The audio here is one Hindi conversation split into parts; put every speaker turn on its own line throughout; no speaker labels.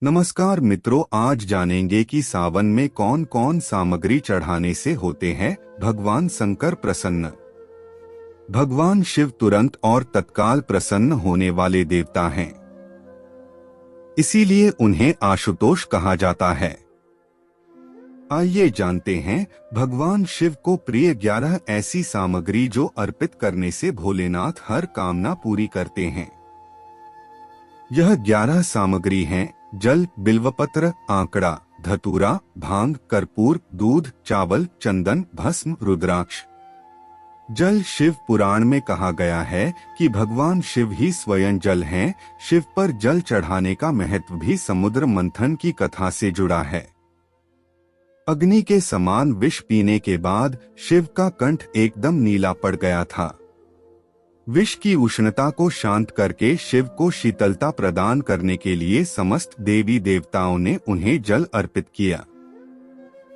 नमस्कार मित्रों, आज जानेंगे कि सावन में कौन कौन सामग्री चढ़ाने से होते हैं भगवान शंकर प्रसन्न। भगवान शिव तुरंत और तत्काल प्रसन्न होने वाले देवता हैं। इसीलिए उन्हें आशुतोष कहा जाता है। आइए जानते हैं भगवान शिव को प्रिय 11 ऐसी सामग्री जो अर्पित करने से भोलेनाथ हर कामना पूरी करते हैं। यह 11 सामग्री हैं: जल, बिल्वपत्र, आंकड़ा, धतूरा, भांग, कर्पूर, दूध, चावल, चंदन, भस्म, रुद्राक्ष। जल शिव पुराण में कहा गया है कि भगवान शिव ही स्वयं जल हैं। शिव पर जल चढ़ाने का महत्व भी समुद्र मंथन की कथा से जुड़ा है। अग्नि के समान विष पीने के बाद शिव का कंठ एकदम नीला पड़ गया था। विष की उष्णता को शांत करके शिव को शीतलता प्रदान करने के लिए समस्त देवी देवताओं ने उन्हें जल अर्पित किया।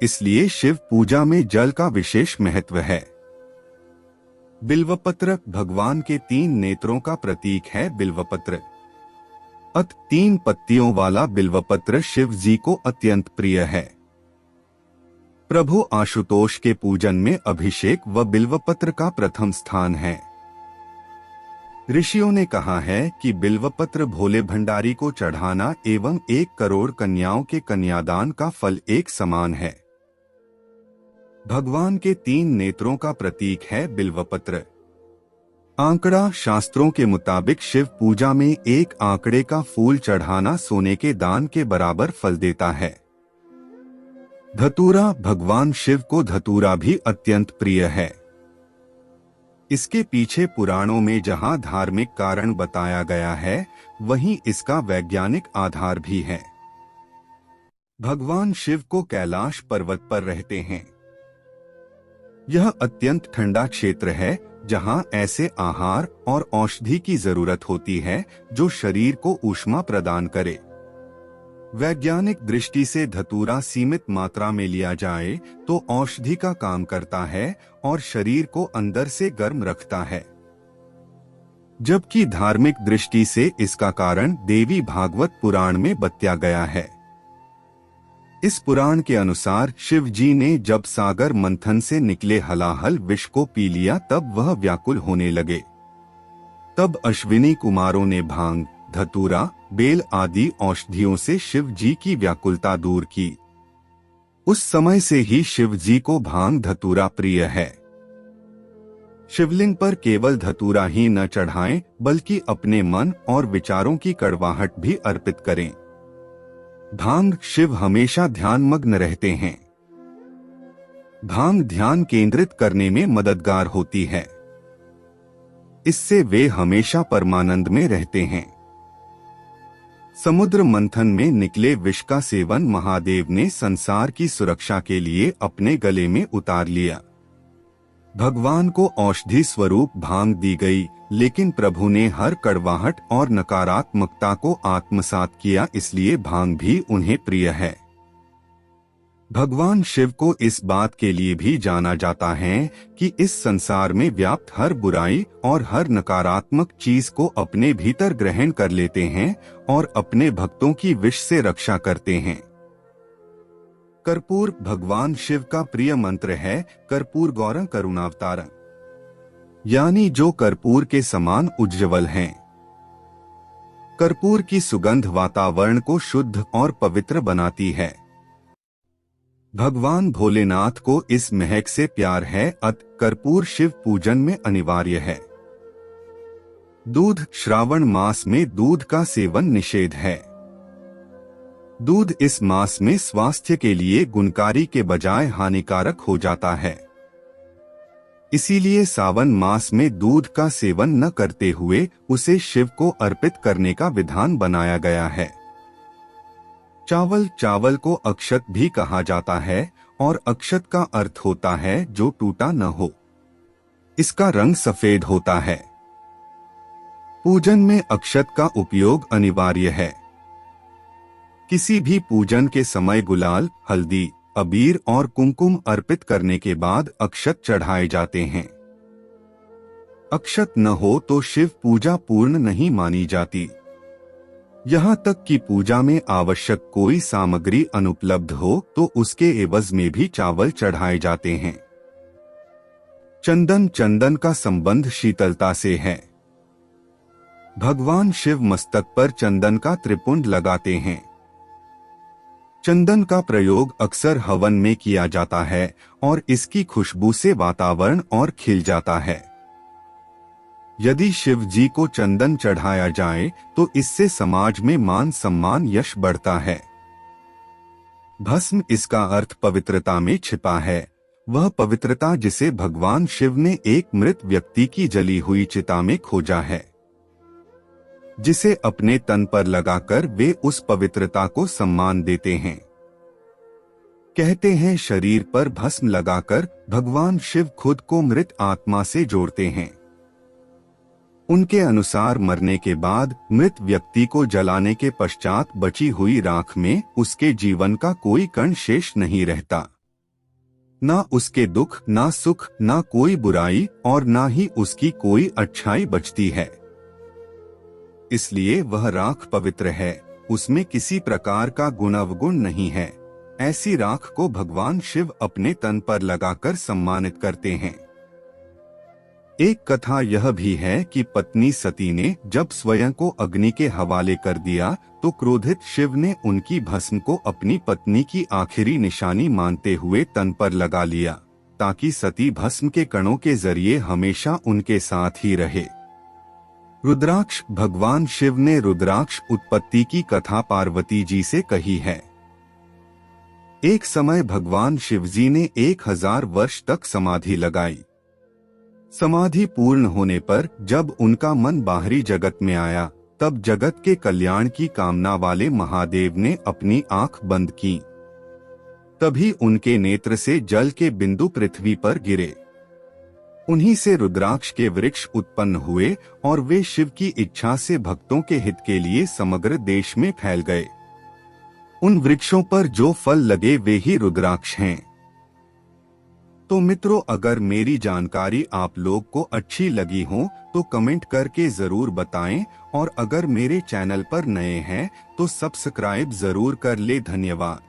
इसलिए शिव पूजा में जल का विशेष महत्व है। बिल्वपत्र भगवान के 3 नेत्रों का प्रतीक है। बिल्वपत्र 3 पत्तियों वाला बिल्वपत्र शिव जी को अत्यंत प्रिय है। प्रभु आशुतोष के पूजन में अभिषेक व बिल्वपत्र का प्रथम स्थान है। ऋषियों ने कहा है कि बिल्वपत्र भोले भंडारी को चढ़ाना एवं 1 करोड़ कन्याओं के कन्यादान का फल एक समान है। भगवान के 3 नेत्रों का प्रतीक है बिल्वपत्र। आंकड़ा शास्त्रों के मुताबिक शिव पूजा में 1 आंकड़े का फूल चढ़ाना सोने के दान के बराबर फल देता है। धतूरा भगवान शिव को धतूरा भी अत्यंत प्रिय है। इसके पीछे पुराणों में जहां धार्मिक कारण बताया गया है, वहीं इसका वैज्ञानिक आधार भी है। भगवान शिव को कैलाश पर्वत पर रहते हैं। यह अत्यंत ठंडा क्षेत्र है जहां ऐसे आहार और औषधि की जरूरत होती है जो शरीर को ऊष्मा प्रदान करे। वैज्ञानिक दृष्टि से धतूरा सीमित मात्रा में लिया जाए तो औषधि का काम करता है और शरीर को अंदर से गर्म रखता है, जबकि धार्मिक दृष्टि से इसका कारण देवी भागवत पुराण में बताया गया है। इस पुराण के अनुसार शिव जी ने जब सागर मंथन से निकले हलाहल विष को पी लिया तब वह व्याकुल होने लगे। तब अश्विनी कुमारों ने भांग, धतूरा, बेल आदि औषधियों से शिव जी की व्याकुलता दूर की। उस समय से ही शिव जी को भांग धतूरा प्रिय है। शिवलिंग पर केवल धतूरा ही न चढ़ाएं, बल्कि अपने मन और विचारों की कड़वाहट भी अर्पित करें। भांग शिव हमेशा ध्यानमग्न रहते हैं। भांग ध्यान केंद्रित करने में मददगार होती है। इससे वे हमेशा परमानंद में रहते हैं। समुद्र मंथन में निकले विष का सेवन महादेव ने संसार की सुरक्षा के लिए अपने गले में उतार लिया। भगवान को औषधि स्वरूप भांग दी गई, लेकिन प्रभु ने हर कड़वाहट और नकारात्मकता को आत्मसात किया, इसलिए भांग भी उन्हें प्रिय है। भगवान शिव को इस बात के लिए भी जाना जाता है कि इस संसार में व्याप्त हर बुराई और हर नकारात्मक चीज को अपने भीतर ग्रहण कर लेते हैं और अपने भक्तों की विष से रक्षा करते हैं। कर्पूर भगवान शिव का प्रिय मंत्र है। कर्पूर गौरं करुणावतारं, यानी जो कर्पूर के समान उज्ज्वल हैं। कर्पूर की सुगंध वातावरण को शुद्ध और पवित्र बनाती है। भगवान भोलेनाथ को इस महक से प्यार है, कर्पूर शिव पूजन में अनिवार्य है। दूध श्रावण मास में दूध का सेवन निषेध है। दूध इस मास में स्वास्थ्य के लिए गुणकारी के बजाय हानिकारक हो जाता है। इसीलिए सावन मास में दूध का सेवन न करते हुए उसे शिव को अर्पित करने का विधान बनाया गया है। चावल को अक्षत भी कहा जाता है और अक्षत का अर्थ होता है जो टूटा न हो। इसका रंग सफेद होता है। पूजन में अक्षत का उपयोग अनिवार्य है। किसी भी पूजन के समय गुलाल, हल्दी, अबीर और कुमकुम अर्पित करने के बाद अक्षत चढ़ाए जाते हैं। अक्षत न हो तो शिव पूजा पूर्ण नहीं मानी जाती। यहाँ तक कि पूजा में आवश्यक कोई सामग्री अनुपलब्ध हो तो उसके एवज में भी चावल चढ़ाए जाते हैं। चंदन का संबंध शीतलता से है। भगवान शिव मस्तक पर चंदन का त्रिपुंड लगाते हैं। चंदन का प्रयोग अक्सर हवन में किया जाता है और इसकी खुशबू से वातावरण और खिल जाता है। यदि शिव जी को चंदन चढ़ाया जाए तो इससे समाज में मान सम्मान यश बढ़ता है। भस्म, इसका अर्थ पवित्रता में छिपा है। वह पवित्रता जिसे भगवान शिव ने एक मृत व्यक्ति की जली हुई चिता में खोजा है, जिसे अपने तन पर लगाकर वे उस पवित्रता को सम्मान देते हैं। कहते हैं शरीर पर भस्म लगाकर भगवान शिव खुद को मृत आत्मा से जोड़ते हैं। उनके अनुसार मरने के बाद मृत व्यक्ति को जलाने के पश्चात बची हुई राख में उसके जीवन का कोई कण शेष नहीं रहता। ना उसके दुख, ना सुख, ना कोई बुराई और ना ही उसकी कोई अच्छाई बचती है। इसलिए वह राख पवित्र है, उसमें किसी प्रकार का गुण अवगुण नहीं है। ऐसी राख को भगवान शिव अपने तन पर लगाकर सम्मानित करते हैं। एक कथा यह भी है कि पत्नी सती ने जब स्वयं को अग्नि के हवाले कर दिया तो क्रोधित शिव ने उनकी भस्म को अपनी पत्नी की आखिरी निशानी मानते हुए तन पर लगा लिया, ताकि सती भस्म के कणों के जरिए हमेशा उनके साथ ही रहे। रुद्राक्ष, भगवान शिव ने रुद्राक्ष उत्पत्ति की कथा पार्वती जी से कही है। एक समय भगवान शिवजी ने 1000 वर्ष तक समाधि लगाई। समाधि पूर्ण होने पर जब उनका मन बाहरी जगत में आया, तब जगत के कल्याण की कामना वाले महादेव ने अपनी आंख बंद की। तभी उनके नेत्र से जल के बिंदु पृथ्वी पर गिरे। उन्हीं से रुद्राक्ष के वृक्ष उत्पन्न हुए और वे शिव की इच्छा से भक्तों के हित के लिए समग्र देश में फैल गए। उन वृक्षों पर जो फल लगे वे ही रुद्राक्ष हैं। तो मित्रों, अगर मेरी जानकारी आप लोग को अच्छी लगी हो तो कमेंट करके जरूर बताएं, और अगर मेरे चैनल पर नए हैं तो सब्सक्राइब जरूर कर ले। धन्यवाद।